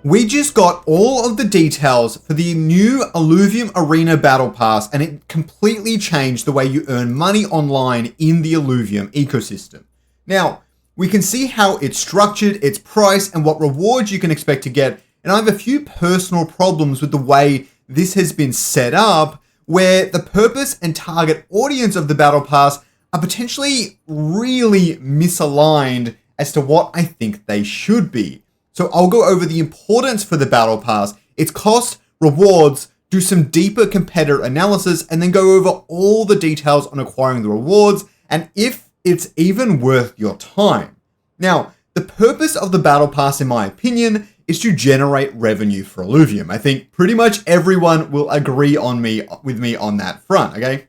We just got all of the details for the new Illuvium Arena Battle Pass, and it completely changed the way you earn money online in the Illuvium ecosystem. Now, we can see how it's structured, its price, and what rewards you can expect to get, and I have a few personal problems with the way this has been set up, where the purpose and target audience of the Battle Pass are potentially really misaligned as to what I think they should be. So I'll go over the importance for the Battle Pass, its cost, rewards, do some deeper competitor analysis, and then go over all the details on acquiring the rewards and if it's even worth your time. Now, the purpose of the Battle Pass, in my opinion, is to generate revenue for Illuvium. I think pretty much everyone will agree with me on that front, okay?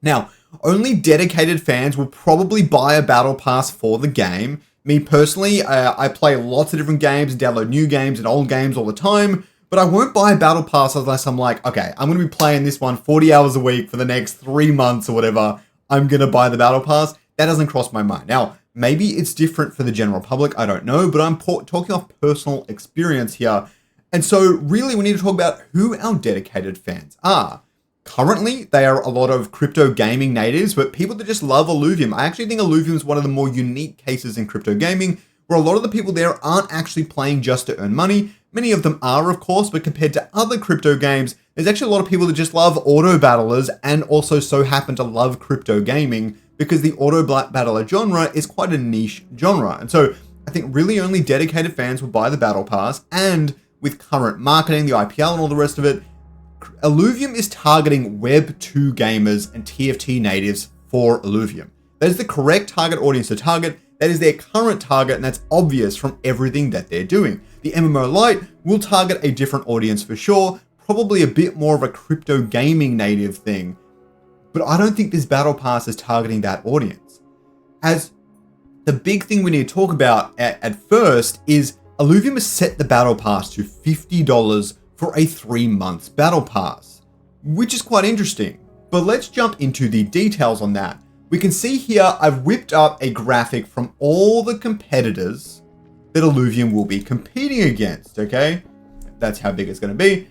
Now, only dedicated fans will probably buy a Battle Pass for the game. Me personally, I play lots of different games, download new games and old games all the time, but I won't buy a Battle Pass unless I'm like, okay, I'm going to be playing this one 40 hours a week for the next 3 months or whatever. I'm going to buy the Battle Pass. That doesn't cross my mind. Now, maybe it's different for the general public. I don't know, but I'm talking off personal experience here. And so really we need to talk about who our dedicated fans are. Currently, they are a lot of crypto gaming natives, but people that just love Illuvium. I actually think Illuvium is one of the more unique cases in crypto gaming, where a lot of the people there aren't actually playing just to earn money. Many of them are, of course, but compared to other crypto games, there's actually a lot of people that just love auto battlers and also so happen to love crypto gaming because the auto battler genre is quite a niche genre. And so I think really only dedicated fans will buy the Battle Pass, and with current marketing, the IPL and all the rest of it, Illuvium is targeting Web 2 gamers and TFT natives for Illuvium. That is the correct target audience to target. That is their current target, and that's obvious from everything that they're doing. The MMO Lite will target a different audience for sure, probably a bit more of a crypto gaming native thing, but I don't think this Battle Pass is targeting that audience. As the big thing we need to talk about at first is Illuvium has set the Battle Pass to $50 for a 3-month Battle Pass, which is quite interesting. But let's jump into the details on that. We can see here I've whipped up a graphic from all the competitors that Illuvium will be competing against, okay? That's how big it's going to be.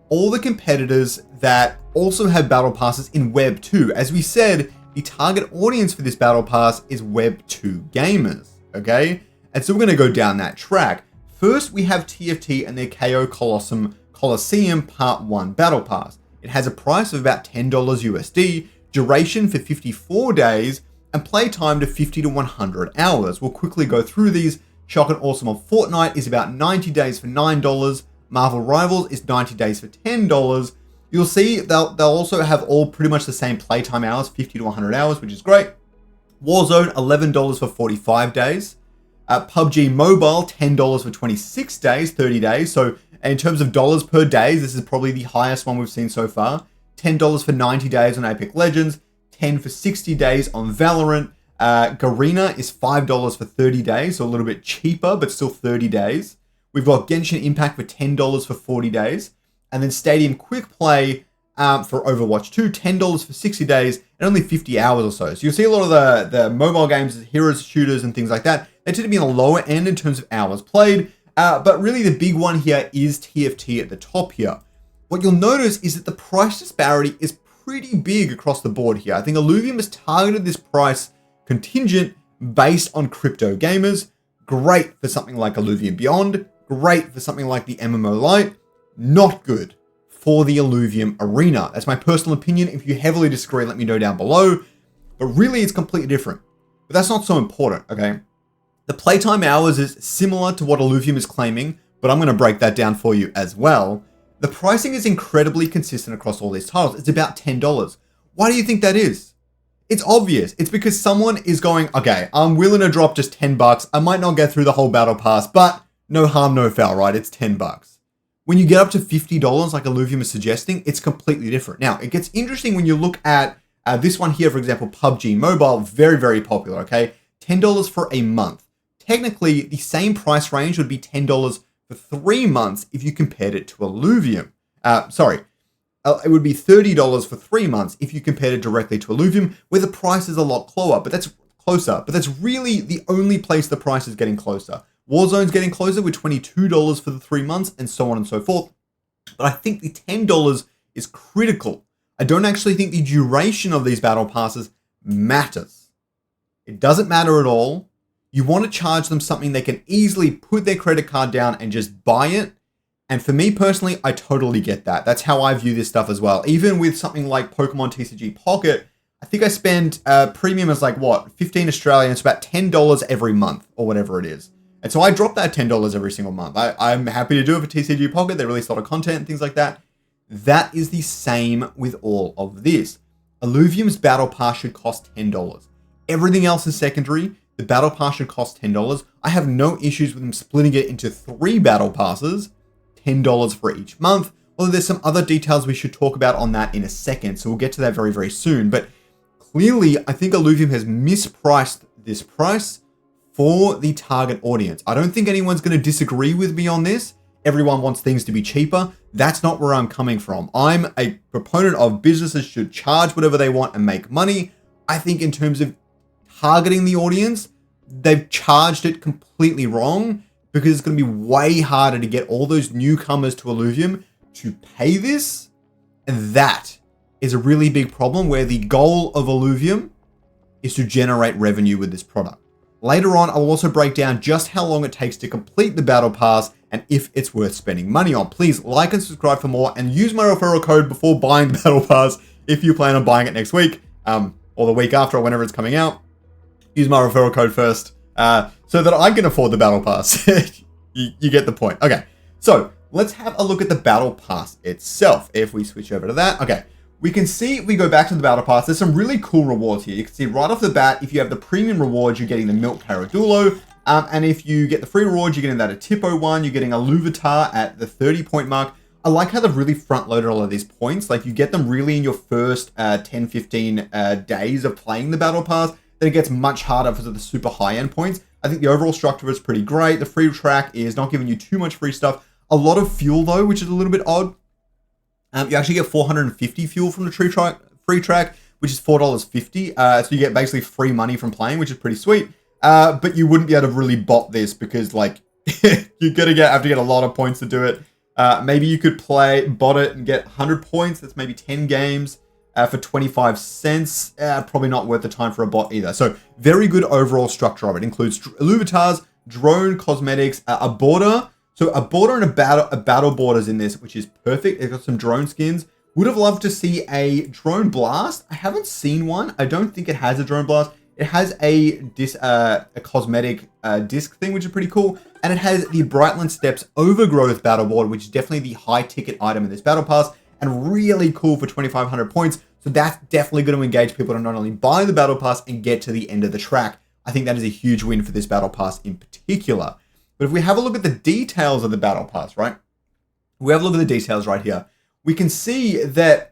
All the competitors that also have Battle Passes in Web 2. As we said, the target audience for this Battle Pass is Web 2 gamers, okay? And so we're going to go down that track. First, we have TFT and their KO Colosseum Part 1 Battle Pass. It has a price of about $10 USD, duration for 54 days, and playtime to 50 to 100 hours. We'll quickly go through these. Shock and Awesome on Fortnite is about 90 days for $9. Marvel Rivals is 90 days for $10. You'll see they'll also have all pretty much the same playtime hours, 50 to 100 hours, which is great. Warzone, $11 for 45 days. PUBG Mobile, $10 for 26 days, 30 days. So in terms of dollars per day, this is probably the highest one we've seen so far. $10 for 90 days on Apex Legends, $10 for 60 days on Valorant. Garena is $5 for 30 days, so a little bit cheaper, but still 30 days. We've got Genshin Impact for $10 for 40 days. And then Stadium Quick Play for Overwatch 2, $10 for 60 days and only 50 hours or so. So you'll see a lot of the mobile games, heroes, shooters, and things like that. They tend to be on the lower end in terms of hours played. But really the big one here is TFT at the top here. What you'll notice is that the price disparity is pretty big across the board here. I think Illuvium has targeted this price contingent based on crypto gamers. Great for something like Illuvium Beyond. Great for something like the MMO Lite. Not good for the Illuvium Arena. That's my personal opinion. If you heavily disagree, let me know down below. But really, it's completely different. But that's not so important, okay? The playtime hours is similar to what Illuvium is claiming, but I'm going to break that down for you as well. The pricing is incredibly consistent across all these titles. It's about $10. Why do you think that is? It's obvious. It's because someone is going, okay, I'm willing to drop just $10. I might not get through the whole Battle Pass, but no harm, no foul, right? It's $10. When you get up to $50, like Illuvium is suggesting, it's completely different. Now, it gets interesting when you look at this one here, for example, PUBG Mobile, very, very popular, okay? $10 for a month. Technically, the same price range would be $10 for 3 months if you compared it to Illuvium. It would be $30 for 3 months if you compared it directly to Illuvium, where the price is a lot closer. But that's really the only place the price is getting closer. Warzone's getting closer with $22 for the 3 months, and so on and so forth. But I think the $10 is critical. I don't actually think the duration of these battle passes matters. It doesn't matter at all. You want to charge them something they can easily put their credit card down and just buy it. And for me personally, I totally get that. That's how I view this stuff as well. Even with something like Pokemon TCG Pocket, I think I spend premium is like what, 15 Australian, it's about $10 every month or whatever it is. And so I drop that $10 every single month. I'm happy to do it for TCG Pocket. They release a lot of content and things like that. That is the same with all of this. Illuvium's Battle Pass should cost $10. Everything else is secondary. The Battle Pass should cost $10. I have no issues with them splitting it into 3 Battle Passes, $10 for each month. Although there's some other details we should talk about on that in a second. So we'll get to that very, very soon. But clearly, I think Illuvium has mispriced this price for the target audience. I don't think anyone's going to disagree with me on this. Everyone wants things to be cheaper. That's not where I'm coming from. I'm a proponent of businesses should charge whatever they want and make money. I think in terms of targeting the audience, they've charged it completely wrong because it's going to be way harder to get all those newcomers to Illuvium to pay this. And that is a really big problem where the goal of Illuvium is to generate revenue with this product. Later on, I'll also break down just how long it takes to complete the Battle Pass and if it's worth spending money on. Please like and subscribe for more and use my referral code before buying the Battle Pass if you plan on buying it next week or the week after or whenever it's coming out. Use my referral code first so that I can afford the Battle Pass. you get the point. Okay, so let's have a look at the Battle Pass itself. If we switch over to that, okay. We can see, we go back to the Battle Pass, there's some really cool rewards here. You can see right off the bat, if you have the premium rewards, you're getting the Milk Paradulo. And if you get the free rewards, you're getting that Atipo one, you're getting a Luvitar at the 30-point mark. I like how they've really front-loaded all of these points. Like, you get them really in your first 10, 15 days of playing the Battle Pass. Then it gets much harder for the super high-end points. I think the overall structure is pretty great. The free track is not giving you too much free stuff. A lot of fuel, though, which is a little bit odd. You actually get 450 fuel from the free track, which is $4.50. So you get basically free money from playing, which is pretty sweet. But you wouldn't be able to really bot this because, like, you're gonna have to get a lot of points to do it. Maybe you could bot it and get 100 points. That's maybe 10 games for 25 cents. Probably not worth the time for a bot either. So very good overall structure of it. Includes Illuvitars, drone, cosmetics, a border. So a border and a battle borders in this, which is perfect. It's got some drone skins. Would have loved to see a drone blast. I haven't seen one. I don't think it has a drone blast. It has a cosmetic disc thing, which is pretty cool. And it has the Brightland Steps Overgrowth battle board, which is definitely the high ticket item in this battle pass and really cool for 2,500 points. So that's definitely going to engage people to not only buy the battle pass and get to the end of the track. I think that is a huge win for this battle pass in particular. But if we have a look at the details of the battle pass, right? We have a look at the details right here. We can see that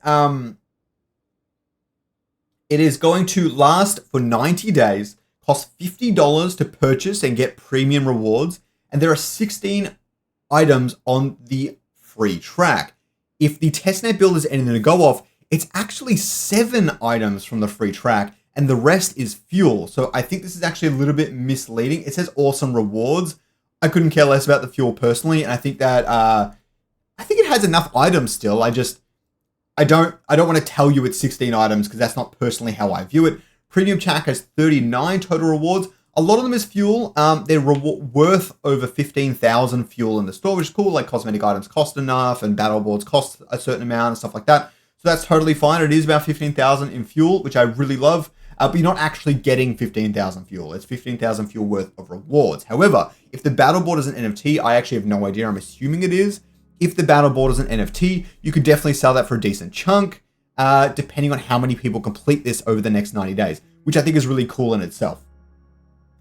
it is going to last for 90 days, cost $50 to purchase and get premium rewards. And there are 16 items on the free track. If the testnet build is anything to go off, it's actually 7 items from the free track and the rest is fuel. So I think this is actually a little bit misleading. It says awesome rewards. I couldn't care less about the fuel personally, and I think that I think it has enough items still. I don't want to tell you it's 16 items because that's not personally how I view it. Premium Track has 39 total rewards. A lot of them is fuel. They're worth over 15,000 fuel in the store, which is cool. Like cosmetic items cost enough, and battle boards cost a certain amount and stuff like that. So that's totally fine. It is about 15,000 in fuel, which I really love. But you're not actually getting 15,000 fuel. It's 15,000 fuel worth of rewards. However, if the battle board is an NFT, I actually have no idea. I'm assuming it is. If the battle board is an NFT, you could definitely sell that for a decent chunk, depending on how many people complete this over the next 90 days, which I think is really cool in itself.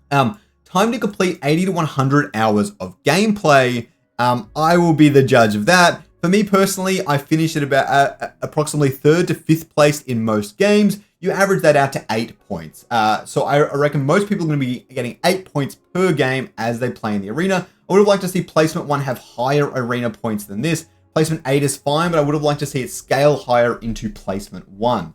Time to complete 80 to 100 hours of gameplay. I will be the judge of that. For me personally, I finished at about approximately 3rd to 5th place in most games. You average that out to 8 points. So I reckon most people are going to be getting 8 points per game as they play in the arena. I would have liked to see Placement 1 have higher arena points than this. Placement 8 is fine, but I would have liked to see it scale higher into Placement 1.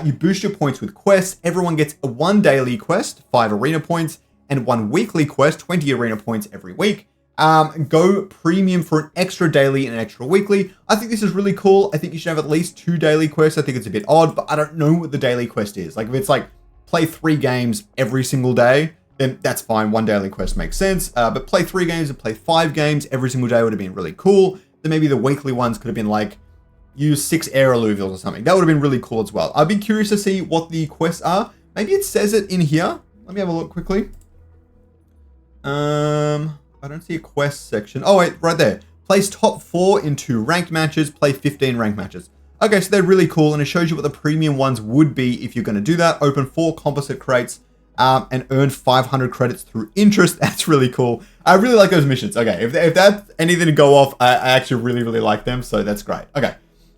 You boost your points with quests. Everyone gets a 1 daily quest, 5 arena points, and 1 weekly quest, 20 arena points every week. Go premium for an extra daily and an extra weekly. I think this is really cool. I think you should have at least 2 daily quests. I think it's a bit odd, but I don't know what the daily quest is. Like if it's like play 3 games every single day, then that's fine. 1 daily quest makes sense. But play 3 games and play 5 games every single day would have been really cool. Then maybe the weekly ones could have been like use 6 air alluvials or something. That would have been really cool as well. I'd be curious to see what the quests are. Maybe it says it in here. Let me have a look quickly. I don't see a quest section. Oh wait, right there. Place top 4 in 2 ranked matches, play 15 ranked matches. Okay, so they're really cool, and it shows you what the premium ones would be if you're going to do that. Open 4 composite crates and earn 500 credits through interest. That's really cool. I really like those missions. Okay, if that's anything to go off, I actually really like them, so that's great. Okay,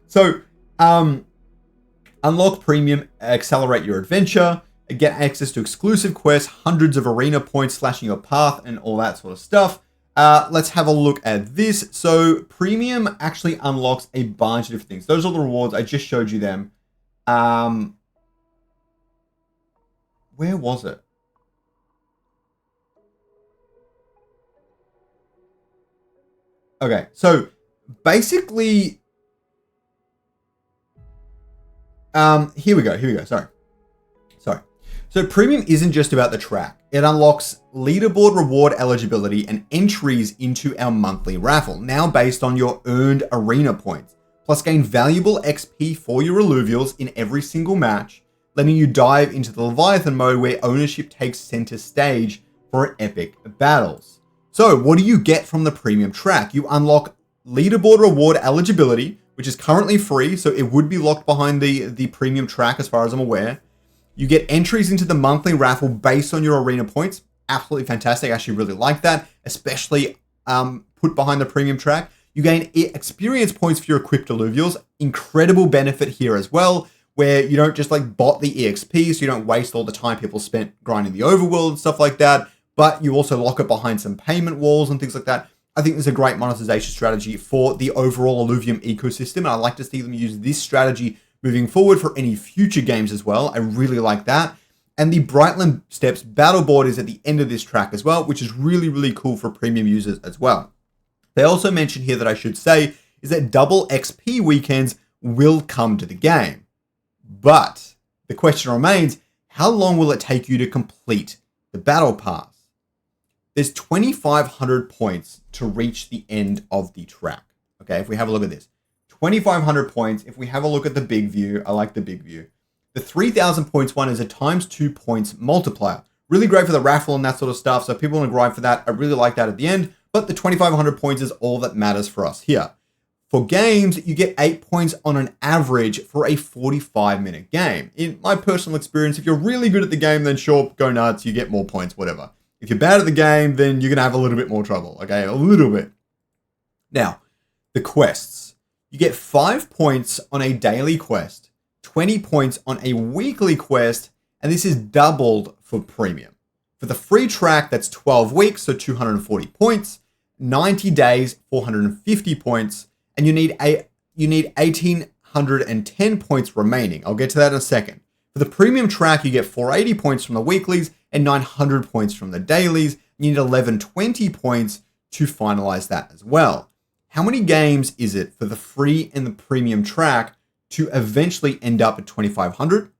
so unlock premium, accelerate your adventure, get access to exclusive quests, hundreds of arena points slashing your path, and all that sort of stuff. Let's have a look at this. So premium actually unlocks a bunch of different things. Those are the rewards. I just showed you them. Where was it? Okay, so basically, here we go. Sorry. So premium isn't just about the track. It unlocks leaderboard reward eligibility and entries into our monthly raffle, now based on your earned arena points. Plus gain valuable XP for your alluvials in every single match, letting you dive into the Leviathan mode where ownership takes center stage for epic battles. So what do you get from the premium track? You unlock leaderboard reward eligibility, which is currently free, so it would be locked behind the premium track as far as I'm aware. You get entries into the monthly raffle based on your arena points. Absolutely fantastic. I actually really like that, especially put behind the premium track. You gain experience points for your equipped alluvials. Incredible benefit here as well, where you don't just like bot the EXP, so you don't waste all the time people spent grinding the overworld and stuff like that, but you also lock it behind some payment walls and things like that. I think there's a great monetization strategy for the overall Illuvium ecosystem, and I'd like to see them use this strategy moving forward for any future games as well. I really like that. And the Brightland Steps battle board is at the end of this track as well, which is really cool for premium users as well. They also mention here that I should say is that double XP weekends will come to the game. But the question remains, how long will it take you to complete the battle pass? There's 2,500 points to reach the end of the track. Okay, if we have a look at this. 2,500 points. If we have a look at the big view, I like the big view. The 3,000 points one is a ×2 points multiplier. Really great for the raffle and that sort of stuff. So if people want to grind for that, I really like that at the end. But the 2,500 points is all that matters for us here. For games, you get 8 points on an average for a 45-minute game. In my personal experience, if you're really good at the game, then sure, go nuts, you get more points, whatever. If you're bad at the game, then you're going to have a little bit more trouble, okay? A little bit. Now, the quests. You get 5 points on a daily quest, 20 points on a weekly quest, and this is doubled for premium. For the free track, that's 12 weeks, so 240 points, 90 days, 450 points, and you need 1,810 points remaining. I'll get to that in a second. For the premium track, you get 480 points from the weeklies and 900 points from the dailies. You need 1,120 points to finalize that as well. How many games is it for the free and the premium track to eventually end up at 2,500?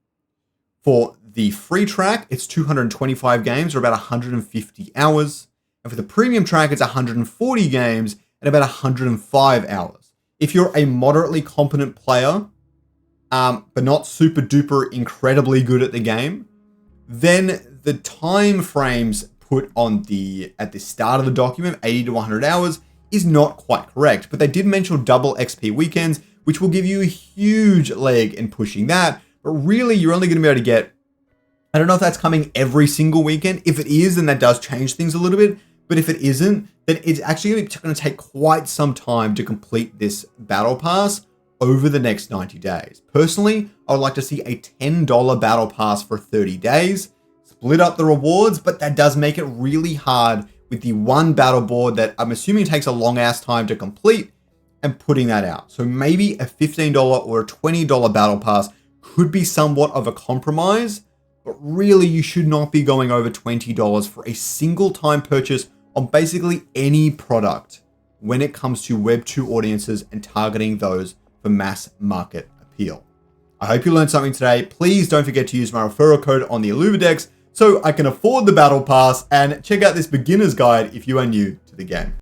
For the free track, it's 225 games or about 150 hours. And for the premium track, it's 140 games and about 105 hours. If you're a moderately competent player, but not super duper incredibly good at the game, then the time frames put on at the start of the document, 80 to 100 hours, is not quite correct. But they did mention double XP weekends, which will give you a huge leg in pushing that. But really, you're only going to be able to get, I don't know if that's coming every single weekend. If it is, then that does change things a little bit. But if it isn't, then it's actually going to take quite some time to complete this battle pass over the next 90 days. Personally, I would like to see a $10 battle pass for 30 days, split up the rewards, but that does make it really hard with the one battle board that I'm assuming takes a long ass time to complete and putting that out. So maybe a $15 or a $20 battle pass could be somewhat of a compromise, but but really you should not be going over $20 for a single time purchase on basically any product when it comes to Web 2 audiences and targeting those for mass market appeal. I hope you learned something today. Please don't forget to use my referral code on the Illuvidex so I can afford the battle pass, and check out this beginner's guide if you are new to the game.